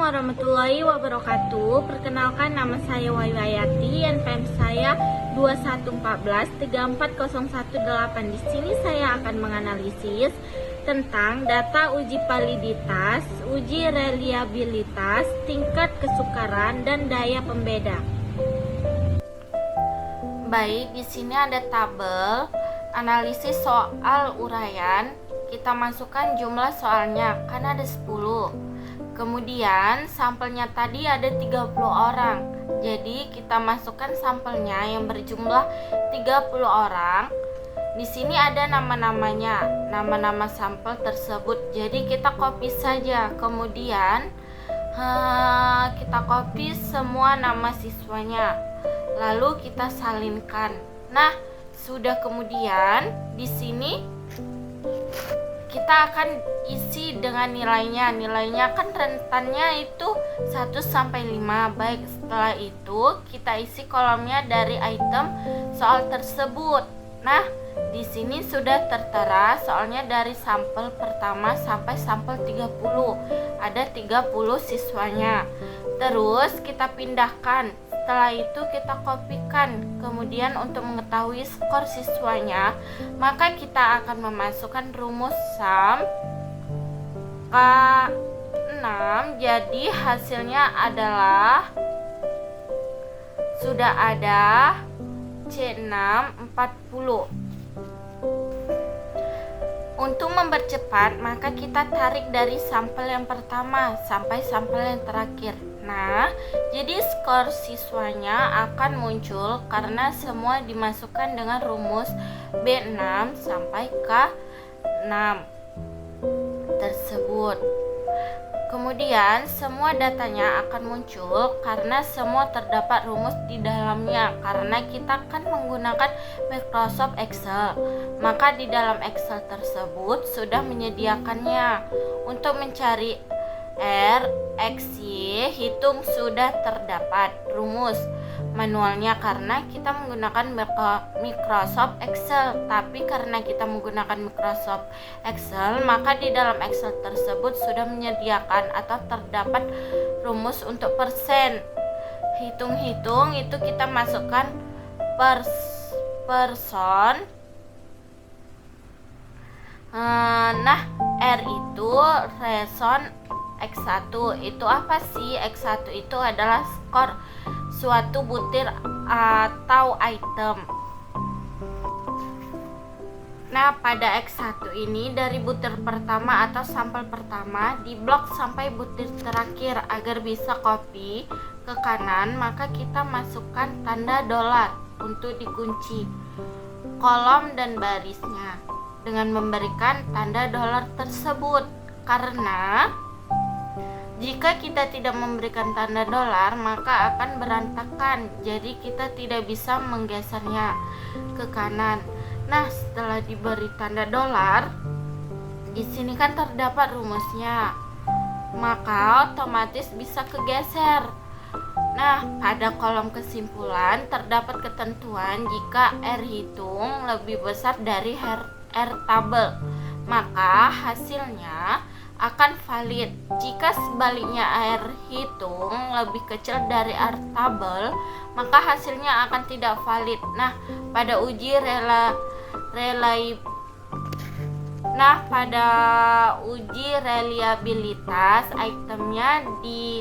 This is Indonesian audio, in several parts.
warahmatullahi wabarakatuh. Perkenalkan, nama saya Wahyu Hayati, NPM saya 2114-34018. Di sini saya akan menganalisis tentang data uji validitas, uji reliabilitas, tingkat kesukaran, dan daya pembeda. Baik, di sini ada tabel analisis soal uraian. Kita masukkan jumlah soalnya, kan ada 10. Kemudian sampelnya tadi ada 30 orang. Jadi kita masukkan sampelnya yang berjumlah 30 orang. Di sini ada nama-namanya, nama-nama sampel tersebut. Jadi kita copy saja. Kemudian kita copy semua nama siswanya. Lalu kita salinkan. Nah, sudah. Kemudian di sini kita akan isi dengan nilainya. Nilainya kan rentannya itu 1 sampai 5. Baik, setelah itu kita isi kolomnya dari item soal tersebut. Nah, di sini sudah tertera soalnya dari sampel pertama sampai sampel 30. Ada 30 siswanya. Terus kita pindahkan. Setelah itu kita kopikan. Kemudian untuk mengetahui skor siswanya, maka kita akan memasukkan rumus SUM K6. Jadi hasilnya adalah sudah ada C6 40. Untuk mempercepat, maka kita tarik dari sampel yang pertama sampai sampel yang terakhir. Nah, jadi skor siswanya akan muncul karena semua dimasukkan dengan rumus B6 sampai K6 tersebut. Kemudian semua datanya akan muncul karena semua terdapat rumus di dalamnya. Karena kita kan menggunakan Microsoft Excel, maka di dalam Excel tersebut sudah menyediakannya. Untuk mencari R, X, Y, hitung sudah terdapat rumus manualnya karena kita menggunakan Microsoft Excel. Tapi karena kita menggunakan Microsoft Excel, maka di dalam Excel tersebut sudah menyediakan atau terdapat rumus untuk persen. Hitung-hitung itu kita masukkan person. Nah, R itu reson X1. Itu apa sih? X1 itu adalah skor suatu butir atau item. Nah, pada X1 ini dari butir pertama atau sampel pertama di blok sampai butir terakhir. Agar bisa copy ke kanan, maka kita masukkan tanda dolar untuk dikunci kolom dan barisnya dengan memberikan tanda dolar tersebut. Karena jika kita tidak memberikan tanda dolar, maka akan berantakan. Jadi kita tidak bisa menggesernya ke kanan. Nah, setelah diberi tanda dolar, di sini kan terdapat rumusnya, maka otomatis bisa kegeser. Nah, pada kolom kesimpulan terdapat ketentuan jika R hitung lebih besar dari R tabel, maka hasilnya akan valid. Jika sebaliknya R hitung lebih kecil dari R tabel, maka hasilnya akan tidak valid. Nah, pada uji reliabilitas itemnya di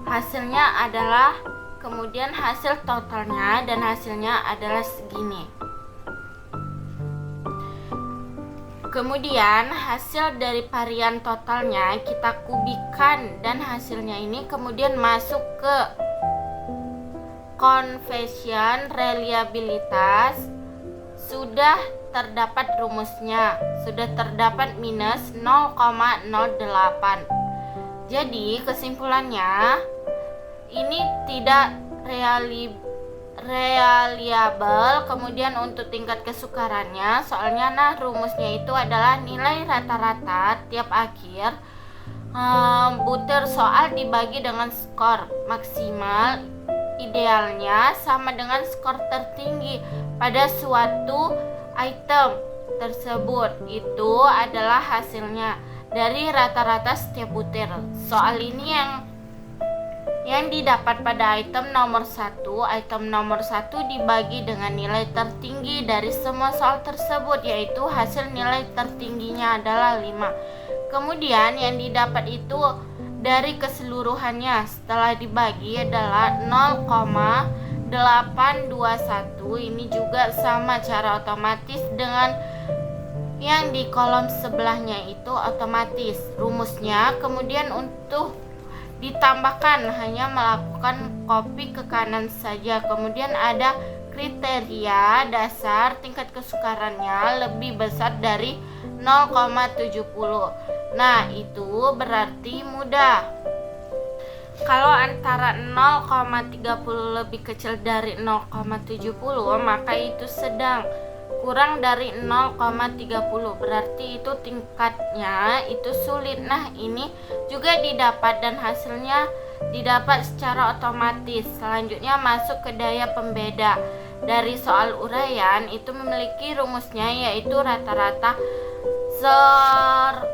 hasilnya adalah, kemudian hasil totalnya dan hasilnya adalah segini. Kemudian hasil dari varian totalnya kita kubikan dan hasilnya ini kemudian masuk ke confession reliabilitas. Sudah terdapat rumusnya, sudah terdapat minus 0,08. Jadi kesimpulannya ini tidak reliable. Kemudian untuk tingkat kesukarannya, soalnya rumusnya itu adalah nilai rata-rata tiap akhir butir soal dibagi dengan skor maksimal. Idealnya sama dengan skor tertinggi pada suatu item tersebut. Itu adalah hasilnya. dari rata-rata setiap butir. Soal ini yang didapat pada item nomor 1. Item nomor 1 dibagi dengan nilai tertinggi dari semua soal tersebut, yaitu hasil nilai tertingginya adalah 5. Kemudian yang didapat itu dari keseluruhannya setelah dibagi adalah 0,821. Ini juga sama cara otomatis dengan yang di kolom sebelahnya itu otomatis. Rumusnya kemudian untuk ditambahkan hanya melakukan copy ke kanan saja. Kemudian ada kriteria dasar tingkat kesukarannya lebih besar dari 0,70. Nah, itu berarti mudah. Kalau antara 0,30 lebih kecil dari 0,70, maka itu sedang. Kurang dari 0,30 berarti itu tingkatnya itu sulit. Nah, ini juga didapat dan hasilnya didapat secara otomatis. Selanjutnya masuk ke daya pembeda. Dari soal uraian itu memiliki rumusnya, yaitu rata-rata skor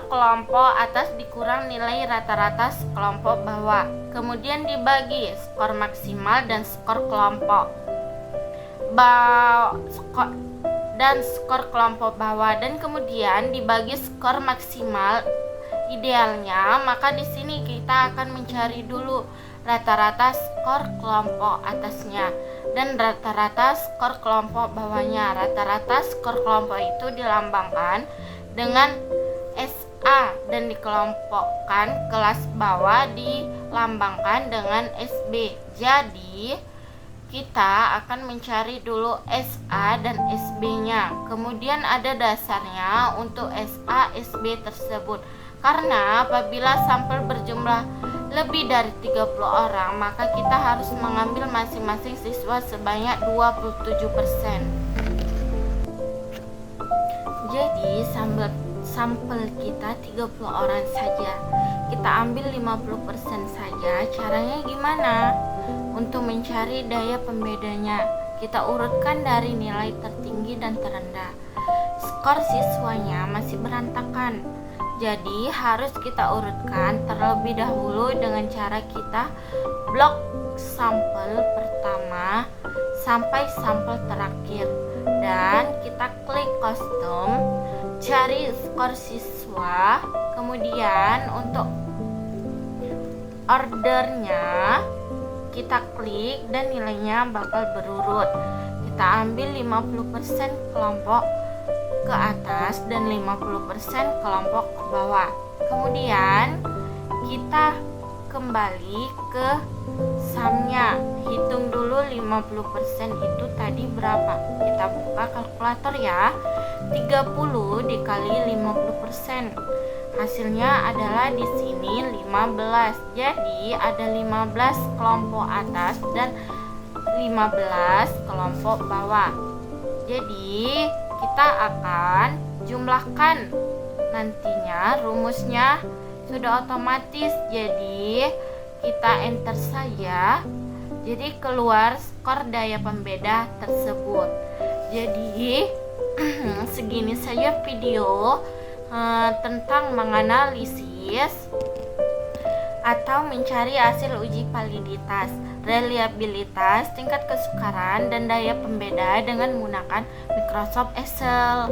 kelompok atas dikurang nilai rata-rata kelompok bawah. Kemudian dibagi skor maksimal dan skor kelompok dan skor kelompok bawah, dan kemudian dibagi skor maksimal idealnya. Maka di sini kita akan mencari dulu rata-rata skor kelompok atasnya dan rata-rata skor kelompok bawahnya. Rata-rata skor kelompok itu dilambangkan dengan SA dan dikelompokkan kelas bawah dilambangkan dengan SB. Jadi kita akan mencari dulu SA dan SB-nya. Kemudian ada dasarnya untuk SA SB tersebut. Karena apabila sampel berjumlah lebih dari 30 orang, maka kita harus mengambil masing-masing siswa sebanyak 27%. Jadi sampel kita 30 orang saja. Kita ambil 50% saja. Caranya gimana? Untuk mencari daya pembedanya, kita urutkan dari nilai tertinggi dan terendah. Skor siswanya masih berantakan, jadi harus kita urutkan terlebih dahulu dengan cara kita blok sampel pertama sampai sampel terakhir, dan kita klik kostum, cari skor siswa. Kemudian untuk ordernya kita klik dan nilainya bakal berurut. Kita ambil 50% kelompok ke atas dan 50% kelompok ke bawah. Kemudian kita kembali ke sumnya. Hitung dulu 50% itu tadi berapa. Kita buka kalkulator ya. 30 dikali 50%. Hasilnya adalah di sini 15. Jadi ada 15 kelompok atas dan 15 kelompok bawah. Jadi kita akan jumlahkan nantinya. Rumusnya sudah otomatis, jadi kita enter saja. Jadi keluar skor daya pembeda tersebut. Jadi segini saja video tentang menganalisis atau mencari hasil uji validitas, reliabilitas, tingkat kesukaran, dan daya pembeda dengan menggunakan Microsoft Excel.